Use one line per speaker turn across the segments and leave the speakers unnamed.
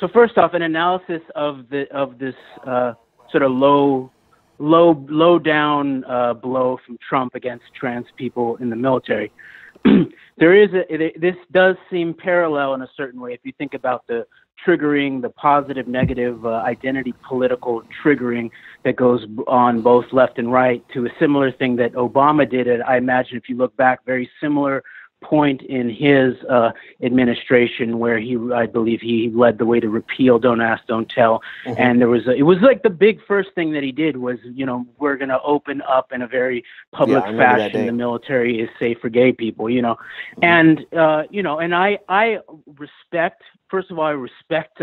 So first off, an analysis of this sort of low down blow from Trump against trans people in the military. This does seem parallel in a certain way if you think about the positive, negative identity political triggering that goes on both left and right to a similar thing that Obama did. And I imagine if you look back, very similar point in his administration where I believe he led the way to repeal Don't Ask, Don't Tell. Mm-hmm. And it was like the big first thing that he did was, we're going to open up in a very public fashion. The military is safe for gay people, mm-hmm. And, and I respect, first of all, I respect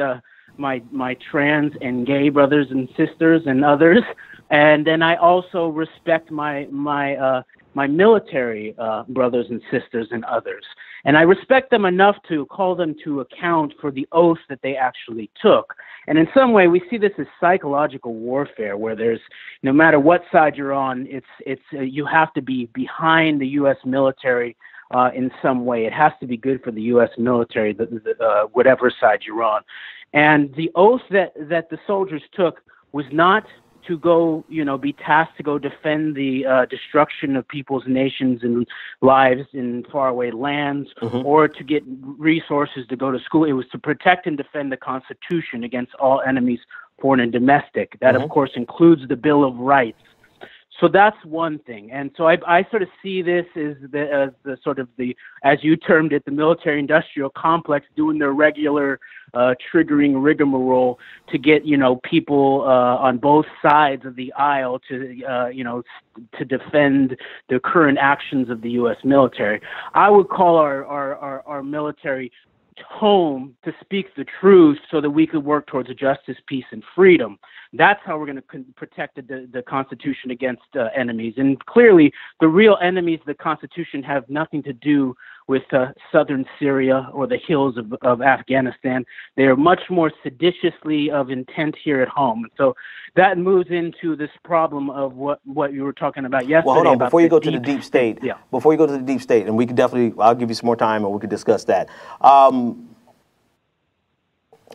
my trans and gay brothers and sisters and others. And then I also respect my military brothers and sisters and others. And I respect them enough to call them to account for the oath that they actually took. And in some way, we see this as psychological warfare, where there's, no matter what side you're on, it's you have to be behind the U.S. military in some way. It has to be good for the U.S. military, whatever side you're on. And the oath that the soldiers took was not to go, be tasked to go defend the destruction of people's nations and lives in faraway lands, mm-hmm. or to get resources to go to school. It was to protect and defend the Constitution against all enemies, foreign and domestic. That, mm-hmm. of course, includes the Bill of Rights. So that's one thing. And so I sort of see this as the sort of as you termed it, the military-industrial complex doing their regular triggering rigmarole to get, people on both sides of the aisle to defend the current actions of the U.S. military. I would call our military home to speak the truth so that we could work towards justice, peace, and freedom. That's how we're going to protect the Constitution against enemies. And clearly, the real enemies of the Constitution have nothing to do with southern Syria or the hills of Afghanistan. They are much more seditiously of intent here at home. So that moves into this problem of what you were talking about yesterday.
Well, hold on. Before you go to the deep state, before you go to the deep state, and we could definitely, I'll give you some more time and we could discuss that.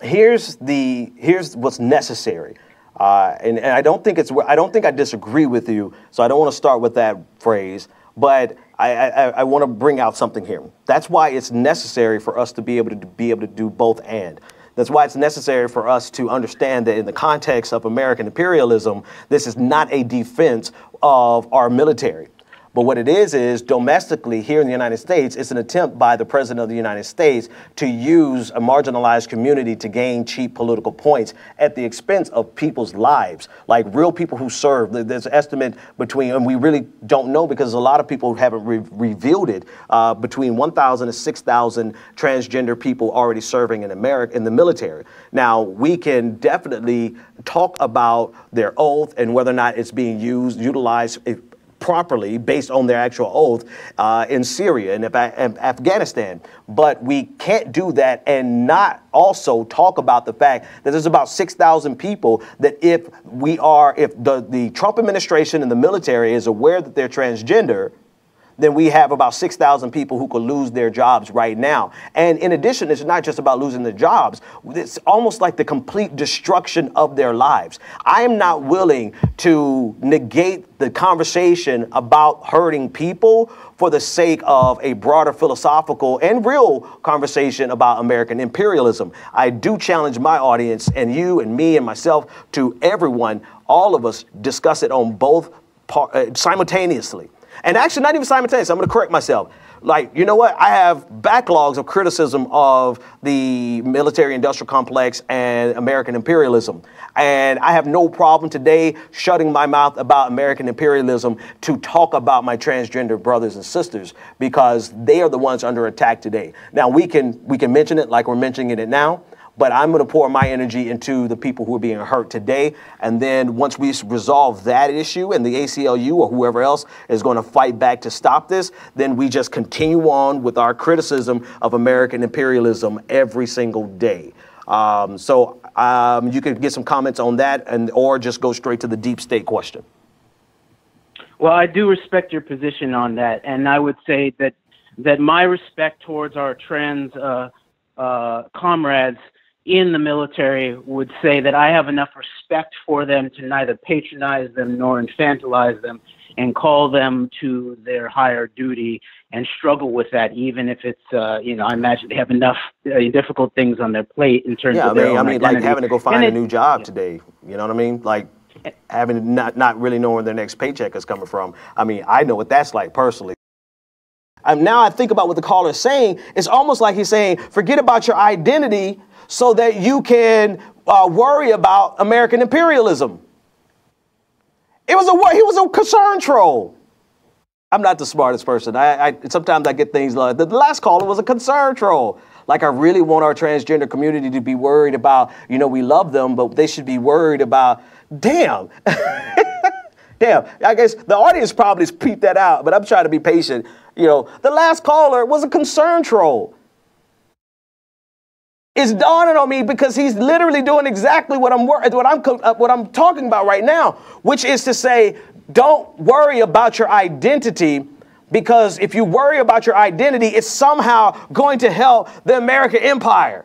Here's what's necessary. And I don't think I disagree with you, so I don't want to start with that phrase, but I want to bring out something here. That's why it's necessary for us to be able to do both and. That's why it's necessary for us to understand that in the context of American imperialism, this is not a defense of our military. But what it is domestically here in the United States, it's an attempt by the President of the United States to use a marginalized community to gain cheap political points at the expense of people's lives, like real people who serve. There's an estimate between, and we really don't know because a lot of people haven't revealed it, between 1,000 and 6,000 transgender people already serving in America in the military. Now, we can definitely talk about their oath and whether or not it's being utilized properly based on their actual oath in Syria and Afghanistan. But we can't do that and not also talk about the fact that there's about 6,000 people that if the Trump administration and the military is aware that they're transgender, then we have about 6,000 people who could lose their jobs right now. And in addition, it's not just about losing their jobs. It's almost like the complete destruction of their lives. I am not willing to negate the conversation about hurting people for the sake of a broader philosophical and real conversation about American imperialism. I do challenge my audience and you and me and myself to everyone, all of us, discuss it on both simultaneously. And actually, not even simultaneously. I'm going to correct myself. Like, you know what? I have backlogs of criticism of the military-industrial complex and American imperialism. And I have no problem today shutting my mouth about American imperialism to talk about my transgender brothers and sisters because they are the ones under attack today. Now, we can mention it like we're mentioning it now. But I'm going to pour my energy into the people who are being hurt today. And then once we resolve that issue and the ACLU or whoever else is going to fight back to stop this, then we just continue on with our criticism of American imperialism every single day. So you could get some comments on that or just go straight to the deep state question.
Well, I do respect your position on that. And I would say that my respect towards our trans comrades in the military would say that I have enough respect for them to neither patronize them nor infantilize them and call them to their higher duty and struggle with that, even if it's, I imagine they have enough difficult things on their plate in terms of their own identity.
Like having to go find a new job today, you know what I mean? Like having not really knowing where their next paycheck is coming from. I mean, I know what that's like personally. Now I think about what the caller is saying. It's almost like he's saying, forget about your identity so that you can worry about American imperialism. He was a concern troll. I'm not the smartest person. Sometimes I get things like the last caller was a concern troll. Like I really want our transgender community to be worried about, we love them, but they should be worried about, damn. Damn, I guess the audience probably peeped that out, but I'm trying to be patient. The last caller was a concern troll. It's dawning on me because he's literally doing exactly what I'm talking about right now, which is to say, don't worry about your identity, because if you worry about your identity, it's somehow going to help the American empire.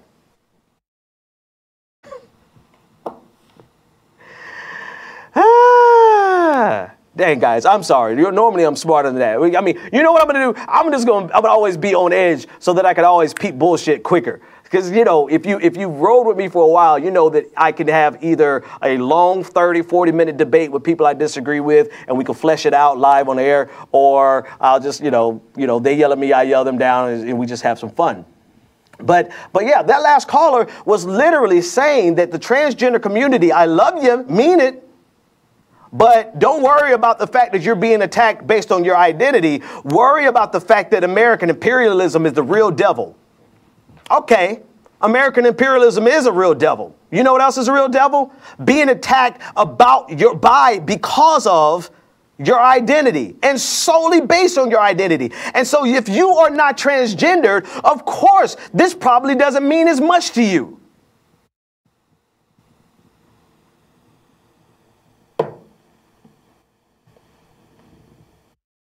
Dang, guys, I'm sorry. Normally I'm smarter than that. I mean, you know what I'm going to do? I'm going to always be on edge so that I can always peep bullshit quicker. Because, if you rode with me for a while, you know that I can have either a long 30, 40-minute debate with people I disagree with, and we can flesh it out live on the air, or I'll just, they yell at me, I yell them down, and we just have some fun. But yeah, that last caller was literally saying that the transgender community, I love you, mean it, but don't worry about the fact that you're being attacked based on your identity. Worry about the fact that American imperialism is the real devil. Okay, American imperialism is a real devil. You know what else is a real devil? Being attacked because of your identity, and solely based on your identity. And so if you are not transgendered, of course, this probably doesn't mean as much to you.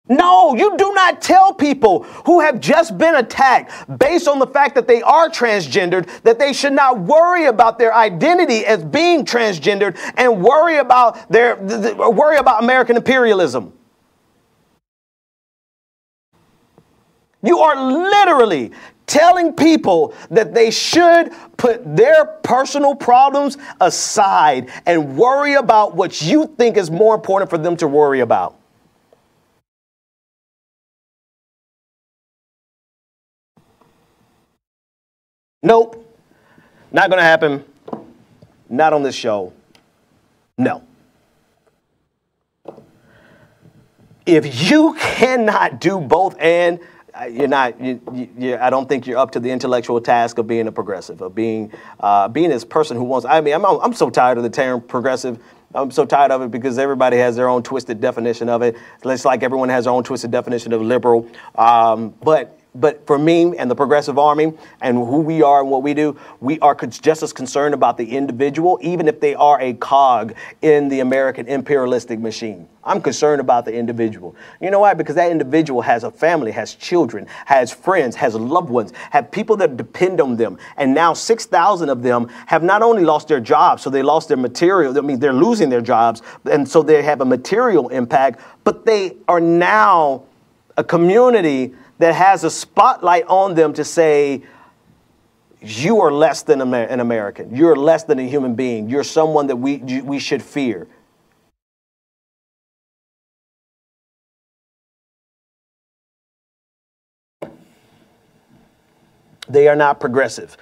No, you do not tell people who have just been attacked based on the fact that they are transgendered that they should not worry about their identity as being transgendered and worry about American imperialism. You are literally telling people that they should put their personal problems aside and worry about what you think is more important for them to worry about. Nope, not going to happen. Not on this show. No. If you cannot do both and, I don't think you're up to the intellectual task of being a progressive, of being this person who wants, I'm so tired of the term progressive. I'm so tired of it because everybody has their own twisted definition of it. It's like everyone has their own twisted definition of liberal. But for me and the Progressive Army and who we are and what we do, we are just as concerned about the individual, even if they are a cog in the American imperialistic machine. I'm concerned about the individual. You know why? Because that individual has a family, has children, has friends, has loved ones, have people that depend on them. And now 6,000 of them have not only lost their jobs, so they lost their material. I mean, they're losing their jobs. And so they have a material impact, but they are now a community that has a spotlight on them to say, you are less than an American. You're less than a human being. You're someone that we should fear. They are not progressive.